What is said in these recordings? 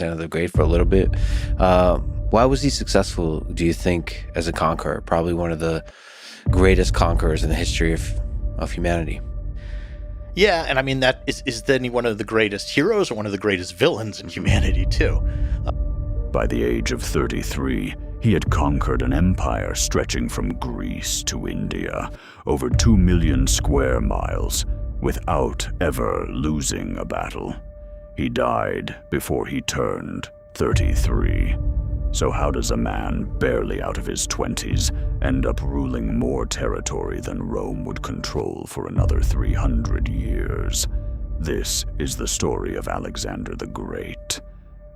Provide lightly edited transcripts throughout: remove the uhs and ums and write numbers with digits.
the Great for a little bit. Why was he successful, do you think, as a conqueror? Probably one of the greatest conquerors in the history of humanity. Yeah, and I mean, that is then he one of the greatest heroes or one of the greatest villains in humanity, too? By the age of 33, he had conquered an empire stretching from Greece to India, over 2 million square miles, without ever losing a battle. He died before he turned 33. So how does a man barely out of his 20s end up ruling more territory than Rome would control for another 300 years? This is the story of Alexander the Great,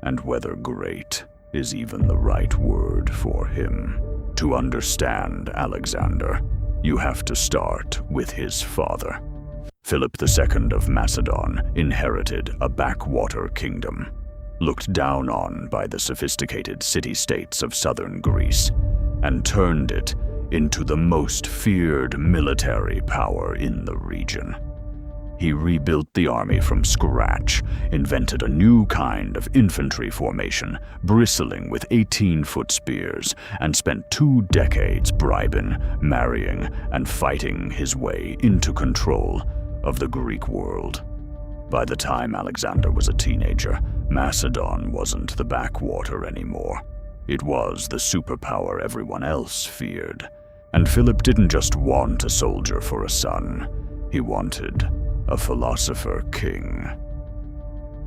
and whether great is even the right word for him. To understand Alexander, you have to start with his father. Philip II of Macedon inherited a backwater kingdom, looked down on by the sophisticated city-states of southern Greece, and turned it into the most feared military power in the region. He rebuilt the army from scratch, invented a new kind of infantry formation, bristling with 18-foot spears, and spent 2 decades bribing, marrying, and fighting his way into control of the Greek world. By the time Alexander was a teenager, Macedon wasn't the backwater anymore. It was the superpower everyone else feared. And Philip didn't just want a soldier for a son. He wanted a philosopher king.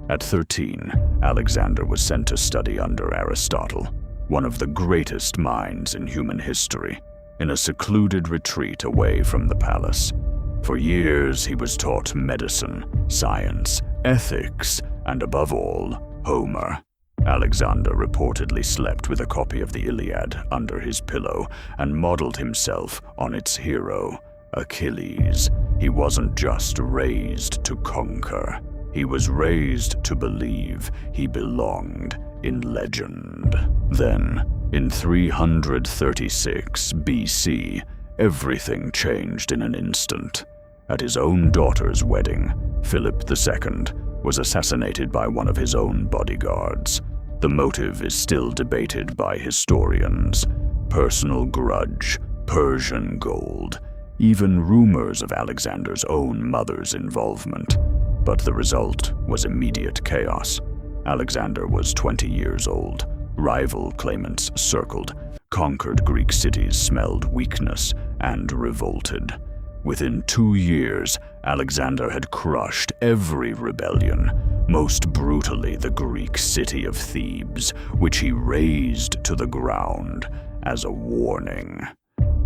At 13, Alexander was sent to study under Aristotle, one of the greatest minds in human history, in a secluded retreat away from the palace. For years, he was taught medicine, science, ethics, and above all, Homer. Alexander reportedly slept with a copy of the Iliad under his pillow and modeled himself on its hero, Achilles. He wasn't just raised to conquer. He was raised to believe he belonged in legend. Then, in 336 BC, everything changed in an instant. At his own daughter's wedding, Philip II was assassinated by one of his own bodyguards. The motive is still debated by historians. Personal grudge, Persian gold, even rumors of Alexander's own mother's involvement. But the result was immediate chaos. Alexander was 20 years old. Rival claimants circled. Conquered Greek cities smelled weakness and revolted. Within 2 years, Alexander had crushed every rebellion, most brutally the Greek city of Thebes, which he razed to the ground as a warning.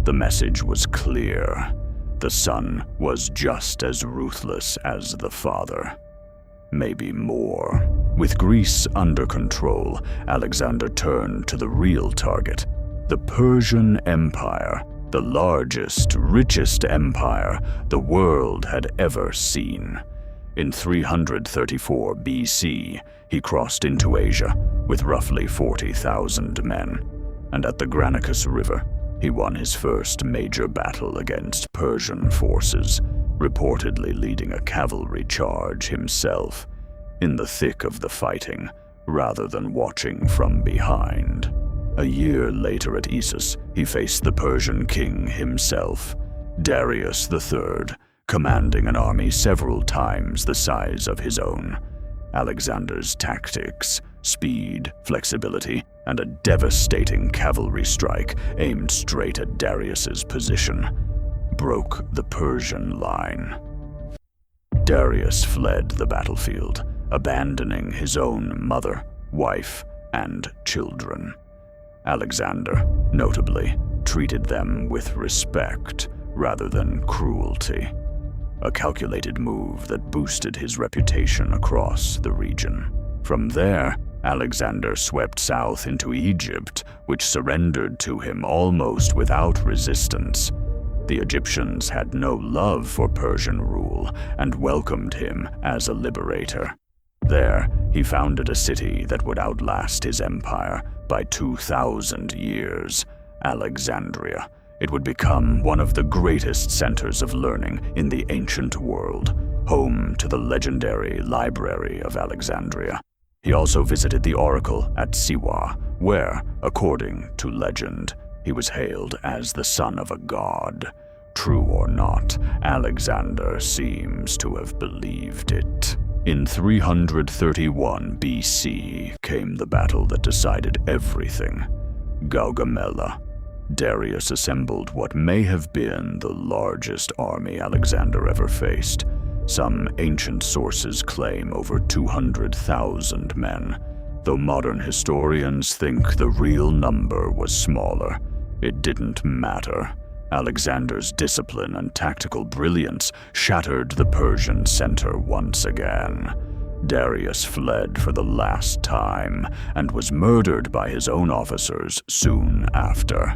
The message was clear. The son was just as ruthless as the father. Maybe more. With Greece under control, Alexander turned to the real target, the Persian Empire, the largest, richest empire the world had ever seen. In 334 BC, he crossed into Asia with roughly 40,000 men, and at the Granicus River, he won his first major battle against Persian forces, reportedly leading a cavalry charge himself, in the thick of the fighting, rather than watching from behind. A year later at Issus, he faced the Persian king himself, Darius III, commanding an army several times the size of his own. Alexander's tactics, speed, flexibility, and a devastating cavalry strike aimed straight at Darius's position broke the Persian line. Darius fled the battlefield, abandoning his own mother, wife, and children. Alexander, notably, treated them with respect rather than cruelty, a calculated move that boosted his reputation across the region. From there, Alexander swept south into Egypt, which surrendered to him almost without resistance. The Egyptians had no love for Persian rule and welcomed him as a liberator. There, he founded a city that would outlast his empire by 2,000 years, Alexandria. It would become one of the greatest centers of learning in the ancient world, home to the legendary Library of Alexandria. He also visited the oracle at Siwa, where, according to legend, he was hailed as the son of a god. True or not, Alexander seems to have believed it. In 331 BC came the battle that decided everything, Gaugamela. Darius assembled what may have been the largest army Alexander ever faced. Some ancient sources claim over 200,000 men, though modern historians think the real number was smaller. It didn't matter. Alexander's discipline and tactical brilliance shattered the Persian center once again. Darius fled for the last time and was murdered by his own officers soon after.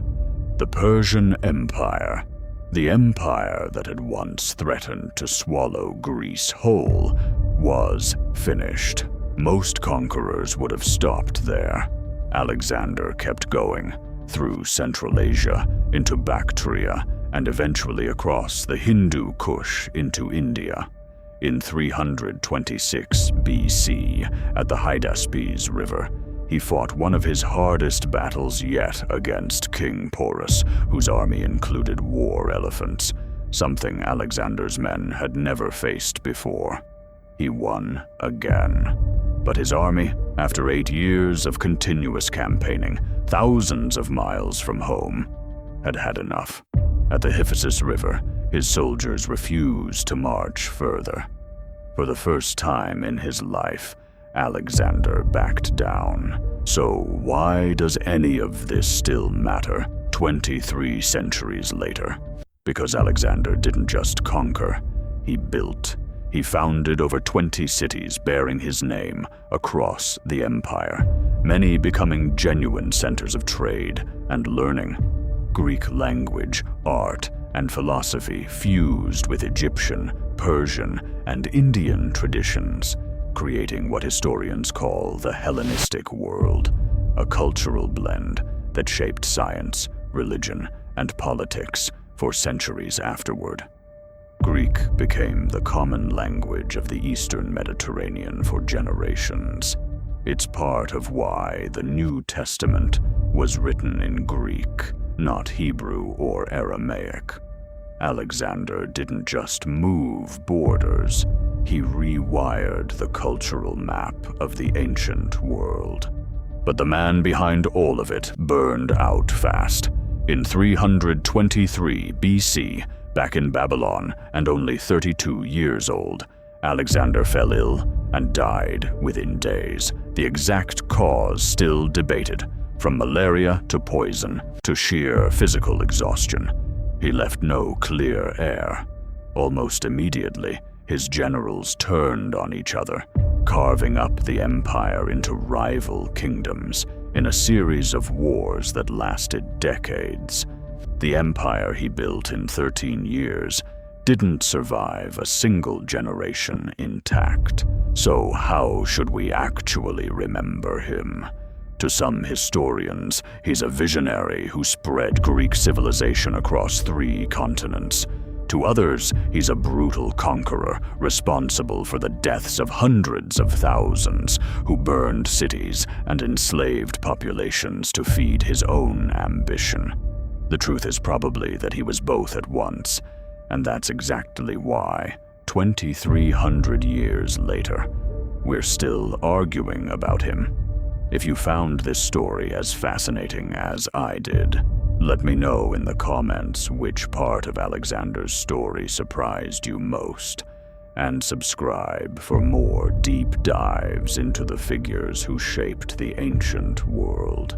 The Persian Empire, the empire that had once threatened to swallow Greece whole, was finished. Most conquerors would have stopped there. Alexander kept going, through Central Asia, into Bactria, and eventually across the Hindu Kush into India. In 326 BC, at the Hydaspes River, he fought one of his hardest battles yet against King Porus, whose army included war elephants, something Alexander's men had never faced before. He won again. But his army, after 8 years of continuous campaigning, thousands of miles from home, had had enough. At the Hyphasis River, his soldiers refused to march further. For the first time in his life, Alexander backed down. So why does any of this still matter 23 centuries later? Because Alexander didn't just conquer, he built. He founded over 20 cities bearing his name across the empire, many becoming genuine centers of trade and learning. Greek language, art, and philosophy fused with Egyptian, Persian, and Indian traditions, creating what historians call the Hellenistic world, a cultural blend that shaped science, religion, and politics for centuries afterward. Greek became the common language of the Eastern Mediterranean for generations. It's part of why the New Testament was written in Greek, not Hebrew or Aramaic. Alexander didn't just move borders, he rewired the cultural map of the ancient world. But the man behind all of it burned out fast. In 323 BC, back in Babylon and only 32 years old, Alexander fell ill and died within days. The exact cause still debated, from malaria to poison to sheer physical exhaustion. He left no clear heir. Almost immediately, his generals turned on each other, carving up the empire into rival kingdoms in a series of wars that lasted decades. The empire he built in 13 years didn't survive a single generation intact. So how should we actually remember him? To some historians, he's a visionary who spread Greek civilization across 3 continents. To others, he's a brutal conqueror responsible for the deaths of hundreds of thousands, who burned cities and enslaved populations to feed his own ambition. The truth is probably that he was both at once, and that's exactly why, 2,300 years later, we're still arguing about him. If you found this story as fascinating as I did, let me know in the comments which part of Alexander's story surprised you most, and subscribe for more deep dives into the figures who shaped the ancient world.